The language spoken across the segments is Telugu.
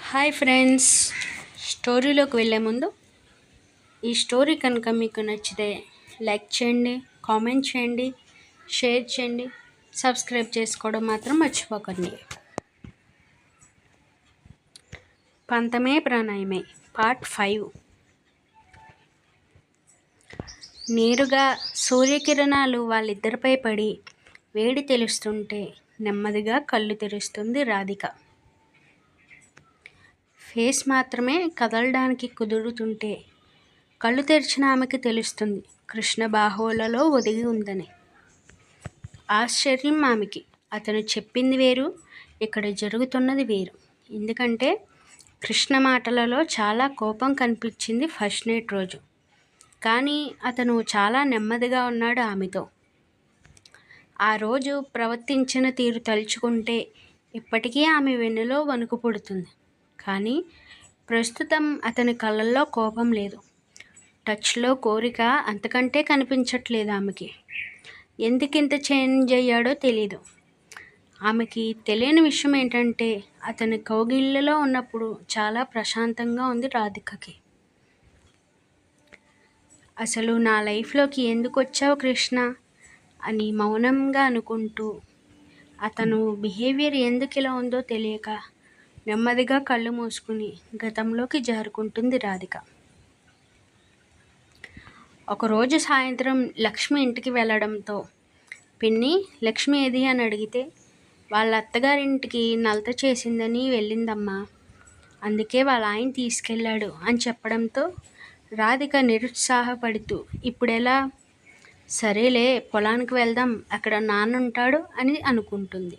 హాయ్ ఫ్రెండ్స్, స్టోరీలోకి వెళ్ళే ముందు ఈ స్టోరీ కనుక మీకు నచ్చితే లైక్ చేయండి, కామెంట్ చేయండి, షేర్ చేయండి, సబ్స్క్రైబ్ చేసుకోవడం మాత్రం మర్చిపోకండి. పంతమే ప్రాణాయమే పార్ట్ 5. నేరుగా సూర్యకిరణాలు వాళ్ళిద్దరిపై పడి వేడి తెలుస్తుంటే నెమ్మదిగా కళ్ళు తెరుస్తుంది రాధిక. ఫేస్ మాత్రమే కదలడానికి కుదురుతుంటే కళ్ళు తెరిచిన ఆమెకి తెలుస్తుంది కృష్ణ బాహువులలో ఒదిగి ఉందని. ఆశ్చర్యం ఆమెకి. అతను చెప్పింది వేరు, ఇక్కడ జరుగుతున్నది వేరు. ఎందుకంటే కృష్ణ మాటలలో చాలా కోపం కనిపించింది ఫస్ట్ నైట్ రోజు, కానీ అతను చాలా నెమ్మదిగా ఉన్నాడు ఆమెతో. ఆ రోజు ప్రవర్తించిన తీరు తలుచుకుంటే ఇప్పటికీ ఆమె వెన్నులో వణుకు పుడుతుంది. కానీ ప్రస్తుతం అతని కళ్ళల్లో కోపం లేదు, టచ్లో కోరిక అంతకంటే కనిపించట్లేదు ఆమెకి. ఎందుకింత చేంజ్ అయ్యాడో తెలీదు. ఆమెకి తెలియని విషయం ఏంటంటే అతని కౌగిళ్ళలో ఉన్నప్పుడు చాలా ప్రశాంతంగా ఉంది రాధికకి. అసలు నా లైఫ్లోకి ఎందుకు వచ్చావు కృష్ణ అని మౌనంగా అనుకుంటూ, అతను బిహేవియర్ ఎందుకు ఇలా ఉందో తెలియక నెమ్మదిగా కళ్ళు మూసుకుని గతంలోకి జారుకుంటుంది రాధిక. ఒకరోజు సాయంత్రం లక్ష్మి ఇంటికి వెళ్ళడంతో, పిన్ని లక్ష్మి ఏది అని అడిగితే, వాళ్ళ అత్తగారింటికి నలత చేసిందని వెళ్ళిందమ్మా, అందుకే వాళ్ళ ఆయన తీసుకెళ్ళాడు అని చెప్పడంతో రాధిక నిరుత్సాహపడుతూ, ఇప్పుడెలా, సరేలే పొలానికి వెళ్దాం, అక్కడ నాన్న ఉంటాడు అని అనుకుంటుంది.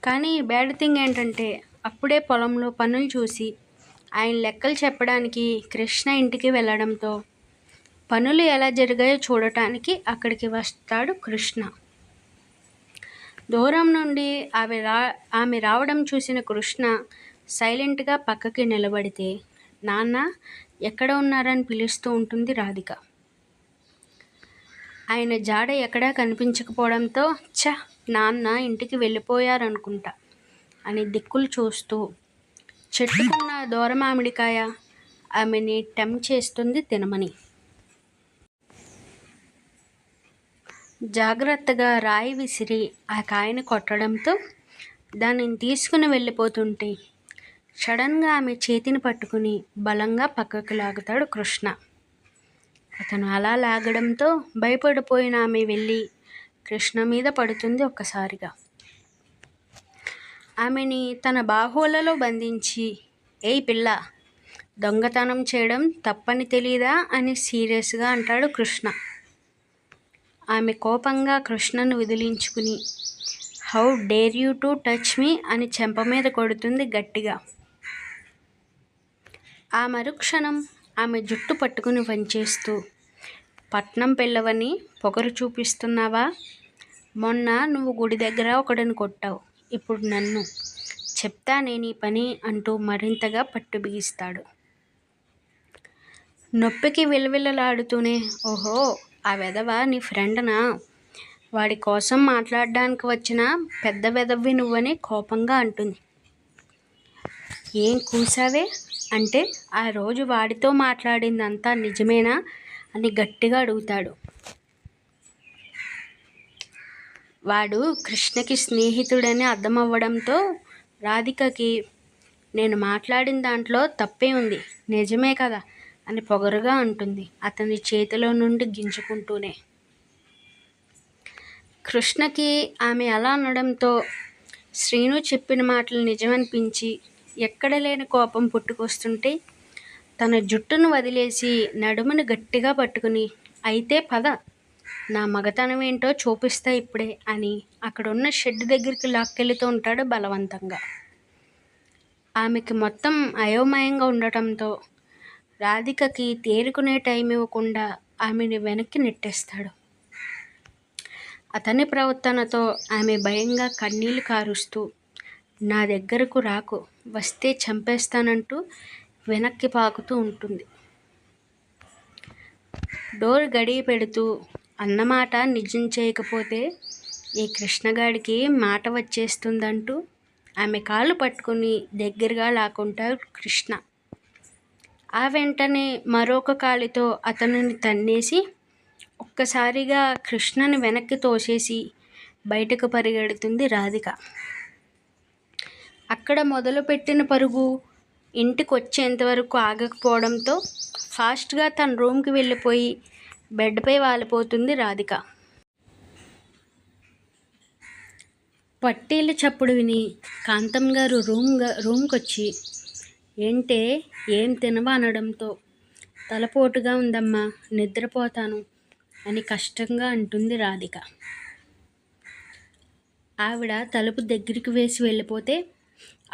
కానీ బ్యాడ్ థింగ్ ఏంటంటే అప్పుడే పొలంలో పనులు చూసి ఆయన లెక్కలు చెప్పడానికి కృష్ణ ఇంటికి వెళ్ళడంతో పనులు ఎలా జరిగాయో చూడటానికి అక్కడికి వస్తాడు కృష్ణ. దూరం నుండి ఆమె రావడం చూసిన కృష్ణ సైలెంట్గా పక్కకి నిలబడితే, నాన్న ఎక్కడ ఉన్నారని పిలుస్తూ ఉంటుంది రాధిక. ఆయన జాడ ఎక్కడా కనిపించకపోవడంతో, నాన్న ఇంటికి వెళ్ళిపోయారనుకుంటా అని దిక్కులు చూస్తూ, చెట్టుకున్న దూరమామిడికాయ ఆమెని టెంప్ట్ చేస్తుంది తినమని. జాగ్రత్తగా రాయి విసిరి ఆ కాయని కొట్టడంతో దానిని తీసుకుని వెళ్ళిపోతుంటే సడన్గా ఆమె చేతిని పట్టుకుని బలంగా పక్కకు లాగుతాడు కృష్ణ. అతను అలా లాగడంతో భయపడిపోయిన ఆమె వెళ్ళి కృష్ణ మీద పడుతుంది ఒక్కసారిగా. ఆమెని తన బాహువులలో బంధించి, ఏయ్ పిల్ల, దొంగతనం చేయడం తప్పని తెలీదా అని సీరియస్గా అంటాడు కృష్ణ. ఆమె కోపంగా కృష్ణను విదిలించుకుని, how dare you to touch me అని చెంప మీద కొడుతుంది గట్టిగా. ఆ మరుక్షణం ఆమె జుట్టు పట్టుకుని వంచేస్తూ, పట్నం పిల్లవని పొగరు చూపిస్తున్నావా? మొన్న నువ్వు గుడి దగ్గర ఒకడిని కొట్టావు, ఇప్పుడు నన్ను చెప్తానే నీ పని అంటూ మరింతగా పట్టు బిగిస్తాడు. నొప్పికి విలవిలలాడుతూనే, ఓహో ఆ వెధవ నీ ఫ్రెండ్నా, వాడి కోసం మాట్లాడడానికి వచ్చిన పెద్ద వెధవ్వి నువ్వని కోపంగా అంటుంది. ఏం కూసావే అంటే, ఆ రోజు వాడితో మాట్లాడిందంతా నిజమేనా అని గట్టిగా అడుగుతాడు. వాడు కృష్ణకి స్నేహితుడని అర్థమవ్వడంతో రాధికకి, నేను మాట్లాడిన దాంట్లో తప్పే ఉంది, నిజమే కదా అని పొగరుగా అంటుంది అతని చేతిలో నుండి గింజుకుంటూనే. కృష్ణకి ఆమె అలా అనడంతో శ్రీను చెప్పిన మాటలు నిజమనిపించి ఎక్కడ లేని కోపం పుట్టుకొస్తుంటే తన జుట్టును వదిలేసి నడుమును గట్టిగా పట్టుకుని, అయితే పద, నా మగతనం ఏంటో చూపిస్తా ఇప్పుడే అని అక్కడున్న షెడ్ దగ్గరికి లాక్కెళ్తూ ఉంటాడు బలవంతంగా. ఆమెకి మొత్తం అయోమయంగా ఉండటంతో రాధికకి తేరుకునే టైం ఇవ్వకుండా ఆమెను వెనక్కి నెట్టేస్తాడు. అతని ప్రవర్తనతో ఆమె భయంగా కన్నీళ్లు కారుస్తూ, నా దగ్గరకు రాకు, వస్తే చంపేస్తానంటూ వెనక్కి పాకుతూ ఉంటుంది. డోర్ గడియ పెడుతూ, అన్నమాట నిజం చేయకపోతే ఈ కృష్ణగాడికి మాట వచ్చేస్తుందంటూ ఆమె కాళ్ళు పట్టుకుని దగ్గరగా లాక్కుంటారు కృష్ణ. ఆ వెంటనే మరొక కాలితో అతనిని తన్నేసి ఒక్కసారిగా కృష్ణని వెనక్కి తోసేసి బయటకు పరిగెడుతుంది రాధిక. అక్కడ మొదలుపెట్టిన పరుగు ఇంటికి వచ్చేంతవరకు ఆగకపోవడంతో ఫాస్ట్గా తన రూమ్కి వెళ్ళిపోయి బెడ్పై వాలిపోతుంది రాధిక. పట్టీల చప్పుడు విని కాంతం గారు రూమ్కి వచ్చి ఏంటే ఏం తినవా అనడంతో తలపోటుగా ఉందమ్మా, నిద్రపోతాను అని కష్టంగా అంటుంది రాధిక. ఆవిడ తలుపు దగ్గరికి వేసి వెళ్ళిపోతే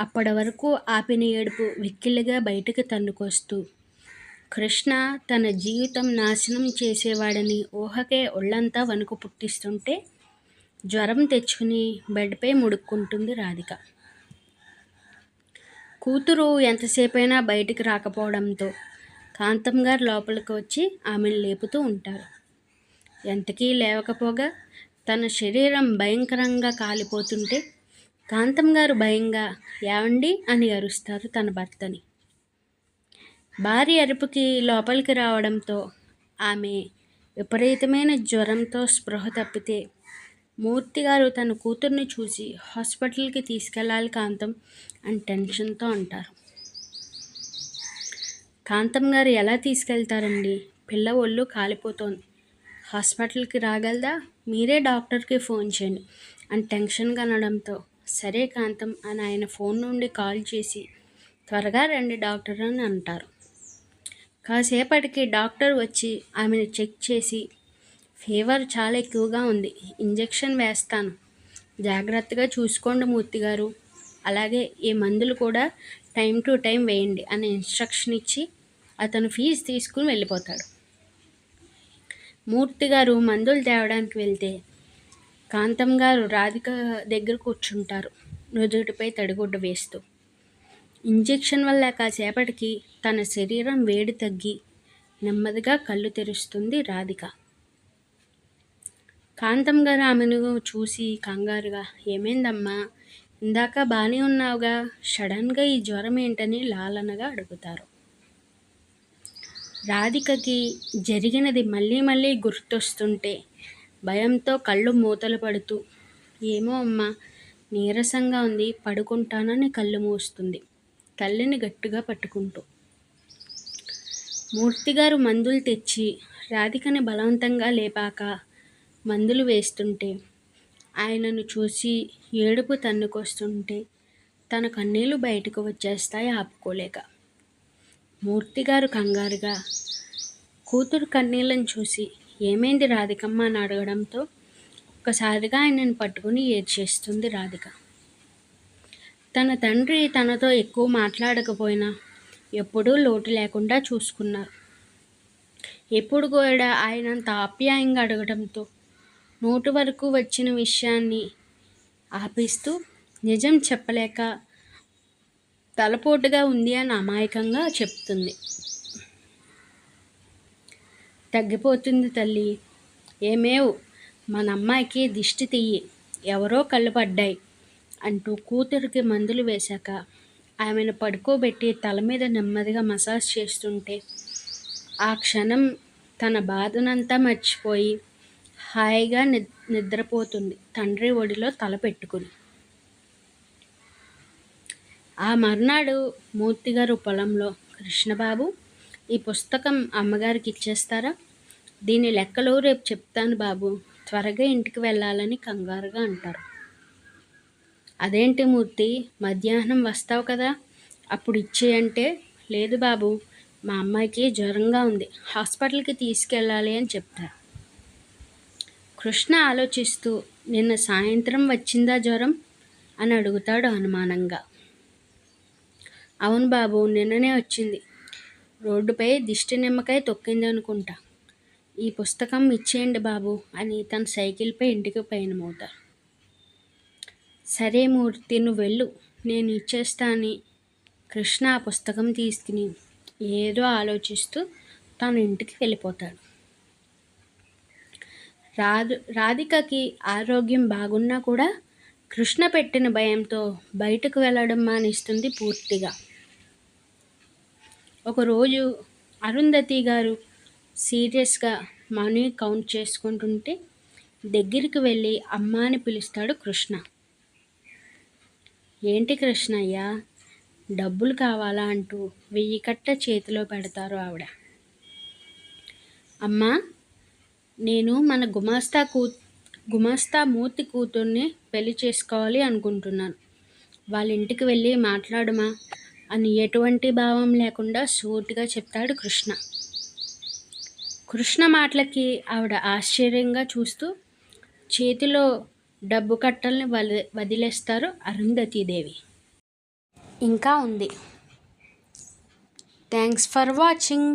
అప్పటి వరకు ఆపిన ఏడుపు వెక్కిలిగా బయటకు తన్నుకొస్తూ కృష్ణ తన జీవితం నాశనం చేసేవాడని ఊహకే ఒళ్ళంతా వణుకు పుట్టిస్తుంటే జ్వరం తెచ్చుకుని బెడ్పై ముడుక్కుంటుంది రాధిక. కూతురు ఎంతసేపైనా బయటికి రాకపోవడంతో కాంతం గారు లోపలికి వచ్చి ఆమెను లేపుతూ ఉంటారు. ఎంతకీ లేవకపోగా తన శరీరం భయంకరంగా కాలిపోతుంటే కాంతం గారు భయంగా ఏవండి అని అరుస్తారు తన భర్తని. భార్య అరుపుకి లోపలికి రావడంతో ఆమె విపరీతమైన జ్వరంతో స్పృహ తప్పితే మూర్తిగారు తన కూతుర్ని చూసి హాస్పిటల్కి తీసుకెళ్ళాలి కాంతం అని టెన్షన్తో అంటారు. కాంతం గారు ఎలా తీసుకెళ్తారండి, పిల్ల ఒళ్ళు కాలిపోతోంది, హాస్పిటల్కి రాగలదా, మీరే డాక్టర్కి ఫోన్ చేయండి అని టెన్షన్గా అనడంతో సరే కాంతం అని ఆయన ఫోన్ నుండి కాల్ చేసి త్వరగా రండి డాక్టర్ అని అంటారు. కాసేపటికి డాక్టర్ వచ్చి ఆమెను చెక్ చేసి ఫీవర్ చాలా ఎక్కువగా ఉంది, ఇంజెక్షన్ వేస్తాను, జాగ్రత్తగా చూసుకోండి మూర్తిగారు, అలాగే ఈ మందులు కూడా టైం టు టైం వేయండి అని ఇన్స్ట్రక్షన్ ఇచ్చి అతను ఫీజు తీసుకుని వెళ్ళిపోతాడు. మూర్తిగారు మందులు తేవడానికి వెళ్తే కాంతం గారు రాధిక దగ్గర కూర్చుంటారు, నుదుటిపై తడిగుడ్డ వేస్తూ. ఇంజెక్షన్ వల్ల కాసేపటికి తన శరీరం వేడి తగ్గి నెమ్మదిగా కళ్ళు తెరుస్తుంది రాధిక. కాంతం గారు ఆమెను చూసి కంగారుగా ఏమైందమ్మా, ఇందాక బాగానే ఉన్నావుగా, సడన్గా ఈ జ్వరం ఏంటని లాలనగా అడుగుతారు. రాధికకి జరిగినది మళ్ళీ మళ్ళీ గుర్తొస్తుంటే భయంతో కళ్ళు మూతలు పడుతూ ఏమో అమ్మా, నీరసంగా ఉంది, పడుకుంటానని కళ్ళు మూస్తుంది తల్లిని గట్టిగా పట్టుకుంటూ. మూర్తిగారు మందులు తెచ్చి రాధికని బలవంతంగా లేపాక మందులు వేస్తుంటే ఆయనను చూసి ఏడుపు తన్నుకొస్తుంటే తన కన్నీళ్లు బయటకు వచ్చేస్తాయి ఆపుకోలేక. మూర్తిగారు కంగారుగా కూతురు కన్నీళ్ళని చూసి ఏమైంది రాధికమ్మ అని అడగడంతో ఒక్కసారిగా ఆయనను పట్టుకుని ఏడ్చేస్తుంది రాధిక. తన తండ్రి తనతో ఎక్కువ మాట్లాడకపోయినా ఎప్పుడూ లోటు లేకుండా చూసుకున్నారు. ఎప్పుడు కూడా ఆయనంత ఆప్యాయంగా అడగడంతో నోటి వరకు వచ్చిన విషయాన్ని ఆపిస్తూ నిజం చెప్పలేక తలపోటుగా ఉంది అని అమాయకంగా చెప్తుంది. తగ్గిపోతుంది తల్లి, ఏమేవ్ మన అమ్మాయికి దిష్టి తీయి, ఎవరో కళ్ళు పడ్డాయి అంటూ కూతురికి మందులు వేశాక ఆమెను పడుకోబెట్టి తల మీద నెమ్మదిగా మసాజ్ చేస్తుంటే ఆ క్షణం తన బాధనంతా మర్చిపోయి హాయిగా నిద్రపోతుంది తండ్రి ఒడిలో తల పెట్టుకుని. ఆ మర్నాడు మూర్తిగారు పొలంలో కృష్ణబాబు, ఈ పుస్తకం అమ్మగారికి ఇచ్చేస్తారా, దీని లెక్కలు రేపు చెప్తాను బాబు, త్వరగా ఇంటికి వెళ్ళాలని కంగారుగా అంటారు. అదేంటి మూర్తి, మధ్యాహ్నం వస్తావు కదా, అప్పుడు ఇచ్చేయంటే లేదు బాబు, మా అమ్మాయికి జ్వరంగా ఉంది, హాస్పిటల్కి తీసుకెళ్ళాలి అని చెప్తారు. కృష్ణ ఆలోచిస్తూ నిన్న సాయంత్రం వచ్చిందా జ్వరం అని అడుగుతాడు అనుమానంగా. అవును బాబు, నిన్ననే వచ్చింది, రోడ్డుపై దిష్టి నిమ్మకాయ తొక్కింది అనుకుంటా, ఈ పుస్తకం ఇచ్చేయండి బాబు అని తన సైకిల్పై ఇంటికి పయనమవుతారు. సరే మూర్తి, నువ్వు వెళ్ళు, నేను ఇచ్చేస్తా అని కృష్ణ ఆ పుస్తకం తీసుకుని ఏదో ఆలోచిస్తూ తన ఇంటికి వెళ్ళిపోతాడు. రాధికకి ఆరోగ్యం బాగున్నా కూడా కృష్ణ పెట్టిన భయంతో బయటకు వెళ్ళడం మానేస్తుంది పూర్తిగా. ఒకరోజు అరుంధతి గారు సీరియస్గా మనీ కౌంట్ చేసుకుంటుంటే దగ్గరికి వెళ్ళి అమ్మ అని పిలుస్తాడు కృష్ణ. ఏంటి కృష్ణయ్య, డబ్బులు కావాలా అంటూ 1000 కట్ట చేతిలో పెడతారు ఆవిడ. అమ్మా, నేను మన గుమాస్తా మూర్తి కూతుర్ని పెళ్లి చేసుకోవాలి అనుకుంటున్నాను. వాళ్ళ ఇంటికి వెళ్ళి మాట్లాడమా అని ఎటువంటి భావం లేకుండా సూటిగా చెప్తాడు కృష్ణ. కృష్ణ మాటలకి ఆవిడ ఆశ్చర్యంగా చూస్తూ చేతిలో డబ్బు కట్టల్ని వదిలేస్తారు అరుంధతీదేవి. ఇంకా ఉంది. Thanks for watching.